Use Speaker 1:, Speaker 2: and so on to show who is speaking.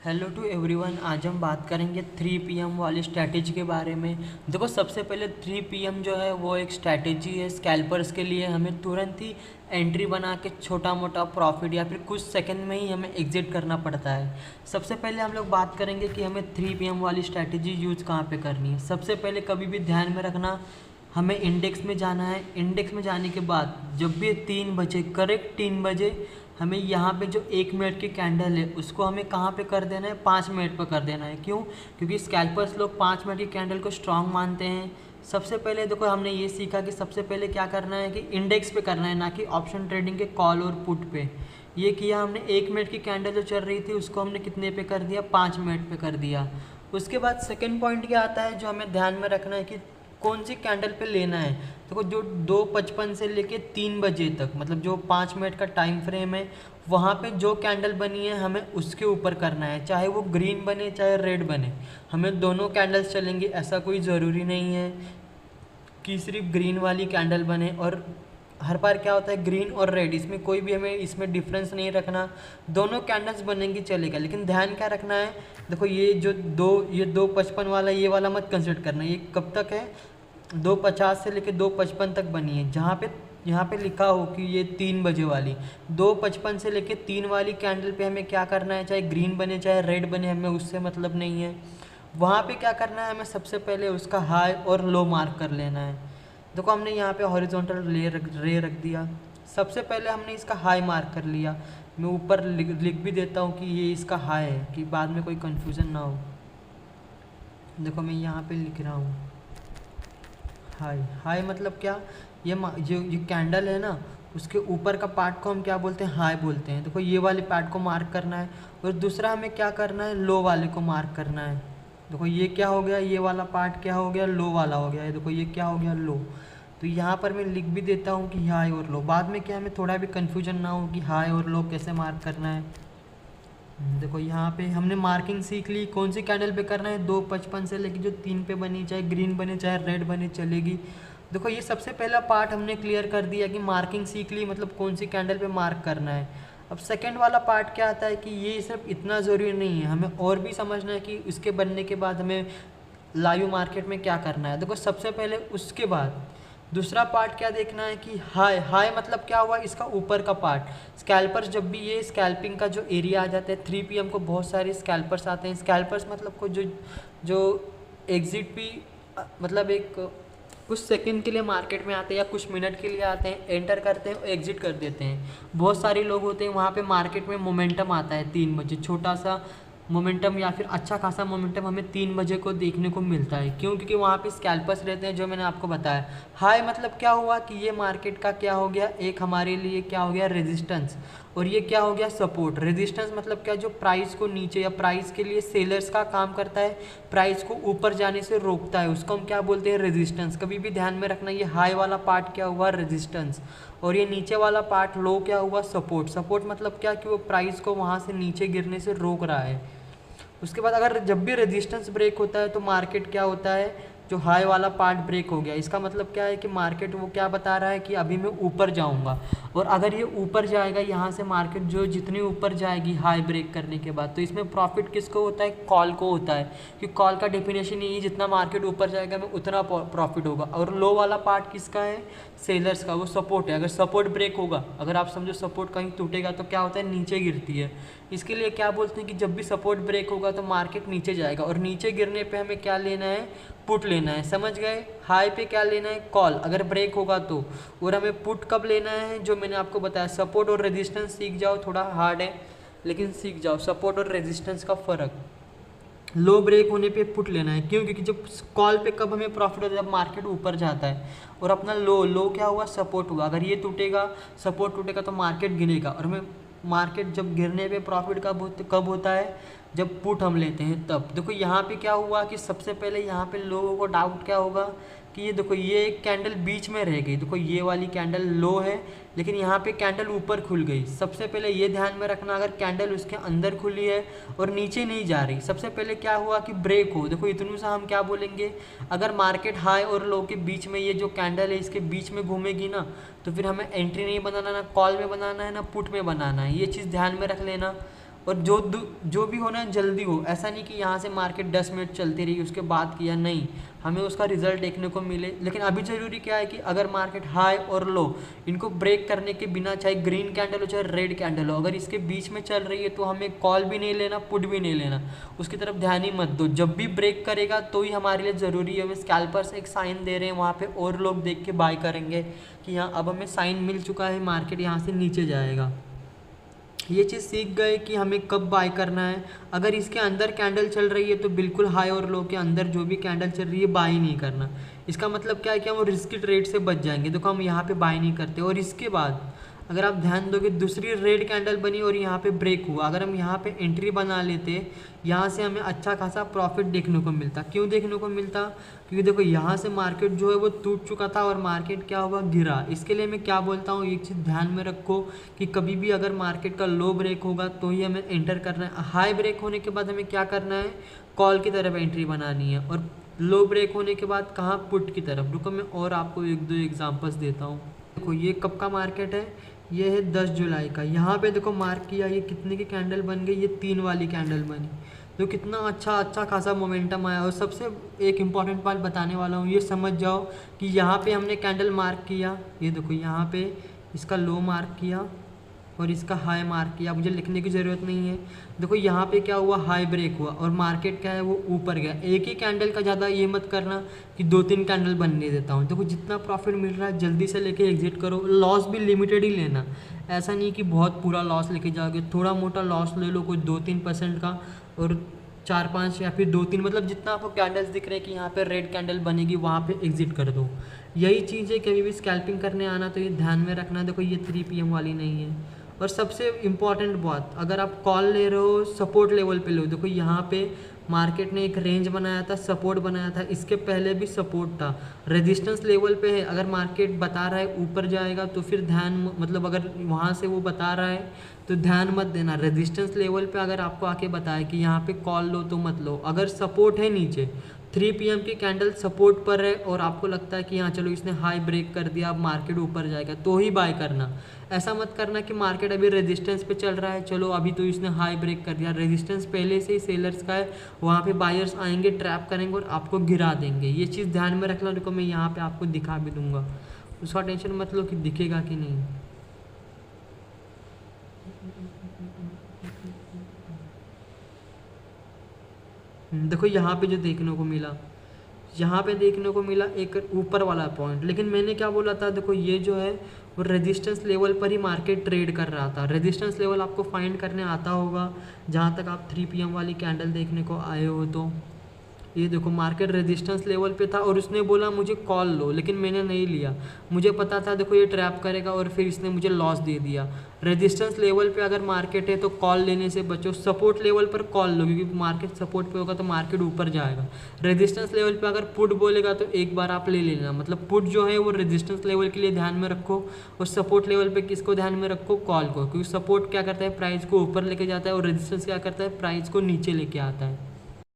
Speaker 1: Hello to everyone. आज हम बात करेंगे 3 PM वाली स्ट्रैटेजी के बारे में। देखो, सबसे पहले 3 PM जो है वो एक स्ट्रैटेजी है स्कैल्पर्स के लिए। हमें तुरंत ही एंट्री बना के छोटा मोटा प्रॉफिट या फिर कुछ सेकंड में ही हमें एग्जिट करना पड़ता है। सबसे पहले हम लोग बात करेंगे कि हमें 3 PM वाली स्ट्रैटेजी यूज़ कहाँ पे करनी है। सबसे पहले कभी भी ध्यान में रखना, हमें इंडेक्स में जाना है। इंडेक्स में जाने के बाद जब भी 3 बजे, करेक्ट 3 बजे, हमें यहाँ पे जो 1 मिनट की कैंडल है उसको हमें कहाँ पे कर देना है, 5 मिनट पर कर देना है। क्यों? क्योंकि स्कैल्पर्स लोग 5 मिनट की कैंडल को स्ट्रांग मानते हैं। सबसे पहले देखो, हमने ये सीखा कि सबसे पहले क्या करना है कि इंडेक्स पे करना है, ना कि ऑप्शन ट्रेडिंग के कॉल और पुट पे। ये किया हमने। 1 मिनट की कैंडल जो चल रही थी उसको हमने कितने पे कर दिया, 5 मिनट पे कर दिया। उसके बाद सेकेंड पॉइंट क्या आता है जो हमें ध्यान में रखना है कि कौन सी कैंडल पे लेना है। देखो, जो 2:55 से लेके 3 बजे तक, मतलब जो 5 मिनट का टाइम फ्रेम है, वहाँ पे जो कैंडल बनी है हमें उसके ऊपर करना है। चाहे वो ग्रीन बने चाहे रेड बने, हमें दोनों कैंडल्स चलेंगी। ऐसा कोई ज़रूरी नहीं है कि सिर्फ ग्रीन वाली कैंडल बने। और हर बार क्या होता है, ग्रीन और रेड, इसमें कोई भी हमें इसमें डिफरेंस नहीं रखना, दोनों कैंडल्स बनेंगी चलेगा। लेकिन ध्यान क्या रखना है, देखो ये जो ये 2:55 वाला, ये वाला मत कंसिडर करना। ये कब तक है, 2:50 से लेकर 2:55 तक बनी है। जहाँ पे यहाँ पे लिखा हो कि ये 3 बजे वाली, 2:55 से लेकर 3 वाली कैंडल पे हमें क्या करना है, चाहे ग्रीन बने चाहे रेड बने, हमें उससे मतलब नहीं है। वहाँ पे क्या करना है, हमें सबसे पहले उसका हाई और लो मार्क कर लेना है। देखो, हमने यहाँ पे हॉरिजॉन्टल रे रख दिया। सबसे पहले हमने इसका हाई मार्क कर लिया। मैं ऊपर लिख भी देता हूँ कि ये इसका हाई है, कि बाद में कोई कन्फ्यूज़न ना हो। देखो, मैं यहाँ पे लिख रहा हूँ हाई। हाई मतलब क्या, जो ये कैंडल है ना, उसके ऊपर का पार्ट को हम क्या बोलते हैं, हाई बोलते हैं। देखो, ये वाले पार्ट को मार्क करना है। और दूसरा हमें क्या करना है, लो वाले को मार्क करना है। देखो, ये क्या हो गया, ये वाला पार्ट क्या हो गया, लो वाला हो गया है। देखो, ये क्या हो गया, लो। तो यहाँ पर मैं लिख भी देता हूँ कि हाई और लो, बाद में क्या हमें थोड़ा भी कन्फ्यूजन ना हो कि हाई और लो कैसे मार्क करना है। देखो, यहाँ पे हमने मार्किंग सीख ली, कौन सी कैंडल पे करना है, 2:55 से लेकर जो 3 पे बनी, चाहे ग्रीन बने चाहे रेड बने चलेगी। देखो, ये सबसे पहला पार्ट हमने क्लियर कर दिया कि मार्किंग सीख ली, मतलब कौन सी कैंडल पे मार्क करना है। अब सेकंड वाला पार्ट क्या आता है कि ये सिर्फ इतना ज़रूरी नहीं है, हमें और भी समझना है कि इसके बनने के बाद हमें लाइव मार्केट में क्या करना है। देखो, सबसे पहले उसके बाद दूसरा पार्ट क्या देखना है कि हाई। हाई मतलब क्या हुआ, इसका ऊपर का पार्ट। स्कैल्पर्स जब भी ये स्कैल्पिंग का जो एरिया आ जाता है, 3 PM को बहुत सारे स्कैल्पर्स आते हैं। स्कैल्पर्स मतलब को जो एग्जिट भी, मतलब एक कुछ सेकंड के लिए मार्केट में आते हैं या कुछ मिनट के लिए आते हैं, एंटर करते हैं और एग्जिट कर देते हैं। बहुत सारे लोग होते हैं, वहाँ पे मार्केट में मोमेंटम आता है 3 बजे, छोटा सा मोमेंटम या फिर अच्छा खासा मोमेंटम हमें 3 बजे को देखने को मिलता है। क्यों? क्योंकि वहाँ पे स्कैल्पर्स रहते हैं, जो मैंने आपको बताया। हाई मतलब क्या हुआ कि ये मार्केट का क्या हो गया, एक हमारे लिए क्या हो गया, रेजिस्टेंस। और ये क्या हो गया, सपोर्ट। रेजिस्टेंस मतलब क्या, जो प्राइस को नीचे या प्राइस के लिए सेलर्स का काम करता है, प्राइस को ऊपर जाने से रोकता है, उसको हम क्या बोलते हैं, रेजिस्टेंस। कभी भी ध्यान में रखना, ये हाई वाला पार्ट क्या हुआ, रेजिस्टेंस, और ये नीचे वाला पार्ट लो क्या हुआ, सपोर्ट। सपोर्ट मतलब क्या, कि वो प्राइस को वहाँ से नीचे गिरने से रोक रहा है। उसके बाद अगर जब भी रेजिस्टेंस ब्रेक होता है तो मार्केट क्या होता है, जो हाई वाला पार्ट ब्रेक हो गया, इसका मतलब क्या है कि मार्केट वो क्या बता रहा है कि अभी मैं ऊपर जाऊंगा। और अगर ये ऊपर जाएगा, यहाँ से मार्केट जो जितनी ऊपर जाएगी हाई ब्रेक करने के बाद, तो इसमें प्रॉफिट किसको होता है, कॉल को होता है। कि कॉल का डेफिनेशन यही, जितना मार्केट ऊपर जाएगा मैं उतना प्रॉफिट होगा। और लो वाला पार्ट किसका है, सेलर्स का, वो सपोर्ट है। अगर सपोर्ट ब्रेक होगा, अगर आप समझो सपोर्ट कहीं टूटेगा तो क्या होता है, नीचे गिरती है। इसके लिए क्या बोलते हैं कि जब भी सपोर्ट ब्रेक होगा तो मार्केट नीचे जाएगा, और नीचे गिरने पे हमें क्या लेना है, पुट लेना है। समझ गए? हाई पे क्या लेना है, कॉल, अगर ब्रेक होगा तो। और हमें पुट कब लेना है, जो मैंने आपको बताया। सपोर्ट और रेजिस्टेंस सीख जाओ, थोड़ा हार्ड है लेकिन सीख जाओ, सपोर्ट और रेजिस्टेंस का फ़र्क। लो ब्रेक होने पे पुट लेना है। क्यों? क्योंकि जब कॉल पे कब हमें प्रॉफिट होता है, जब मार्केट ऊपर जाता है। और अपना लो क्या हुआ, सपोर्ट हुआ। अगर ये टूटेगा, सपोर्ट टूटेगा तो मार्केट गिरेगा, और हमें मार्केट जब गिरने पे प्रॉफिट कब होता है, जब पुट हम लेते हैं तब। देखो, यहाँ पे क्या हुआ कि सबसे पहले यहाँ पे लोगों को डाउट क्या होगा कि ये देखो, ये एक कैंडल बीच में रह गई। देखो, ये वाली कैंडल लो है, लेकिन यहाँ पे कैंडल ऊपर खुल गई। सबसे पहले ये ध्यान में रखना, अगर कैंडल उसके अंदर खुली है और नीचे नहीं जा रही, सबसे पहले क्या हुआ कि ब्रेक हो। देखो, इतनू सा हम क्या बोलेंगे, अगर मार्केट हाई और लो के बीच में, ये जो कैंडल है इसके बीच में घूमेगी ना, तो फिर हमें एंट्री नहीं बनाना, ना कॉल में बनाना है ना पुट में बनाना है। ये चीज़ ध्यान में रख लेना। और जो भी होना है जल्दी हो, ऐसा नहीं कि यहाँ से मार्केट 10 मिनट चलती रही उसके बाद किया, नहीं, हमें उसका रिजल्ट देखने को मिले। लेकिन अभी ज़रूरी क्या है कि अगर मार्केट हाई और लो इनको ब्रेक करने के बिना, चाहे ग्रीन कैंडल हो चाहे रेड कैंडल हो, अगर इसके बीच में चल रही है तो हमें कॉल भी नहीं लेना, पुट भी नहीं लेना, उसकी तरफ ध्यान ही मत दो। जब भी ब्रेक करेगा तो ही हमारे लिए ज़रूरी है। हमें स्कैल्पर्स एक साइन दे रहे हैं वहाँ पे, और लोग देख के बाय करेंगे कि हाँ अब हमें साइन मिल चुका है, मार्केट यहाँ से नीचे जाएगा। ये चीज़ सीख गए कि हमें कब बाय करना है। अगर इसके अंदर कैंडल चल रही है तो बिल्कुल हाई और लो के अंदर जो भी कैंडल चल रही है बाय नहीं करना। इसका मतलब क्या है कि हम रिस्की ट्रेड से बच जाएंगे, देखो हम यहाँ पे बाय नहीं करते। और इसके बाद अगर आप ध्यान दोगे दूसरी रेड कैंडल बनी और यहाँ पे ब्रेक हुआ, अगर हम यहाँ पे एंट्री बना लेते, यहाँ से हमें अच्छा खासा प्रॉफिट देखने को मिलता। क्यों देखने को मिलता? क्योंकि देखो यहाँ से मार्केट जो है वो टूट चुका था और मार्केट क्या हुआ, गिरा। इसके लिए मैं क्या बोलता हूँ, एक चीज़ ध्यान में रखो कि कभी भी अगर मार्केट का लो ब्रेक होगा तो ही हमें एंटर करना है। हाई ब्रेक होने के बाद हमें क्या करना है, कॉल की तरफ एंट्री बनानी है। और लो ब्रेक होने के बाद कहाँ, पुट की तरफ। रुको मैं और आपको एक दो एग्जांपल्स देता हूँ। देखो ये कब का मार्केट है, ये है 10 जुलाई का। यहाँ पे देखो मार्क किया, ये कितने की कैंडल बन गई, ये 3 वाली कैंडल बनी, तो कितना अच्छा खासा मोमेंटम आया। और सबसे एक इम्पॉर्टेंट बात बताने वाला हूँ, ये समझ जाओ कि यहाँ पे हमने कैंडल मार्क किया, ये देखो यहाँ पे इसका लो मार्क किया और इसका हाई मार्क किया, मुझे लिखने की ज़रूरत नहीं है। देखो यहाँ पे क्या हुआ, हाई ब्रेक हुआ और मार्केट क्या है वो ऊपर गया। एक ही कैंडल का ज़्यादा ये मत करना कि 2-3 कैंडल बनने देता हूँ। देखो जितना प्रॉफिट मिल रहा है जल्दी से लेके एग्जिट करो। लॉस भी लिमिटेड ही लेना, ऐसा नहीं कि बहुत पूरा लॉस लेके जाओगे, थोड़ा मोटा लॉस ले लो, कोई 2-3% का, और 4-5 या फिर 2-3, मतलब जितना आपको कैंडल्स दिख रहे हैं कि यहाँ पे रेड कैंडल बनेगी वहाँ पे एग्जिट कर दो। यही चीज़ है, कभी भी स्कैल्पिंग करने आना तो ये ध्यान में रखना। देखो ये 3 PM वाली नहीं है। और सबसे इम्पॉर्टेंट बात, अगर आप कॉल ले रहे हो सपोर्ट लेवल पे लो। देखो यहाँ पे मार्केट ने एक रेंज बनाया था, सपोर्ट बनाया था, इसके पहले भी सपोर्ट था, रेजिस्टेंस लेवल पे है। अगर मार्केट बता रहा है ऊपर जाएगा तो फिर ध्यान, मतलब अगर वहाँ से वो बता रहा है तो ध्यान मत देना। रेजिस्टेंस लेवल पे अगर आपको आके बताए कि यहाँ पे कॉल लो तो मत लो। अगर सपोर्ट है नीचे, 3 PM की कैंडल सपोर्ट पर है और आपको लगता है कि हाँ चलो इसने हाई ब्रेक कर दिया, अब मार्केट ऊपर जाएगा, तो ही बाय करना। ऐसा मत करना कि मार्केट अभी रेजिस्टेंस पे चल रहा है, चलो अभी तो इसने हाई ब्रेक कर दिया, रेजिस्टेंस पहले से ही सेलर्स का है, वहाँ पे बायर्स आएंगे, ट्रैप करेंगे और आपको गिरा देंगे। ये चीज़ ध्यान में रखना। देखो मैं यहाँ पे आपको दिखा भी दूंगा, उसका टेंशन मत लो कि दिखेगा कि नहीं। देखो यहाँ पे जो देखने को मिला, यहाँ पे देखने को मिला एक ऊपर वाला पॉइंट, लेकिन मैंने क्या बोला था, देखो ये जो है वो रेजिस्टेंस लेवल पर ही मार्केट ट्रेड कर रहा था। रेजिस्टेंस लेवल आपको फाइंड करने आता होगा, जहाँ तक आप 3 PM वाली कैंडल देखने को आए हो। तो ये देखो मार्केट रेजिस्टेंस लेवल पे था और उसने बोला मुझे कॉल लो, लेकिन मैंने नहीं लिया, मुझे पता था देखो ये ट्रैप करेगा और फिर इसने मुझे लॉस दे दिया। रेजिस्टेंस लेवल पे अगर मार्केट है तो कॉल लेने से बचो, सपोर्ट लेवल पर कॉल लो, क्योंकि मार्केट सपोर्ट पे होगा तो मार्केट ऊपर जाएगा। रेजिस्टेंस लेवल पे अगर पुट बोलेगा तो एक बार आप ले लेना, मतलब पुट जो है वो रेजिस्टेंस लेवल के लिए ध्यान में रखो और सपोर्ट लेवल पे किसको ध्यान में रखो, कॉल को, क्योंकि सपोर्ट क्या करता है, प्राइस को ऊपर लेके जाता है और रेजिस्टेंस क्या करता है, प्राइस को नीचे लेके आता है।